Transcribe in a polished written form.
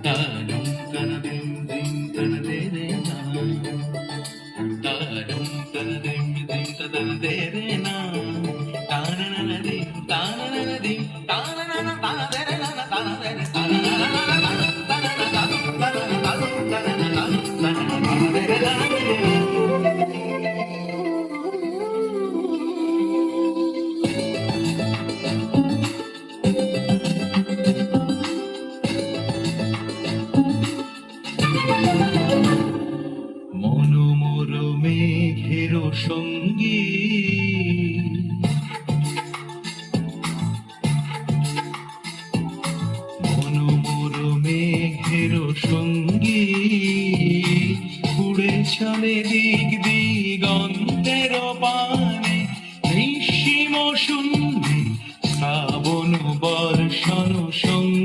তানম তানদিম দিম তানদে রে না, তানম তানদিম দিম তানদে রে না, তানানানাদিম তানানানাদিম তানানানা তানাদে রে না তানাদে রে তানানানানা তানানানাদিম তানানানাদিম তানানানাদিম তানানানাদে রে না। মনোমোর মেঘের সঙ্গী, মনোমোর মেঘের সঙ্গী, উড়ে চলে দিক দিক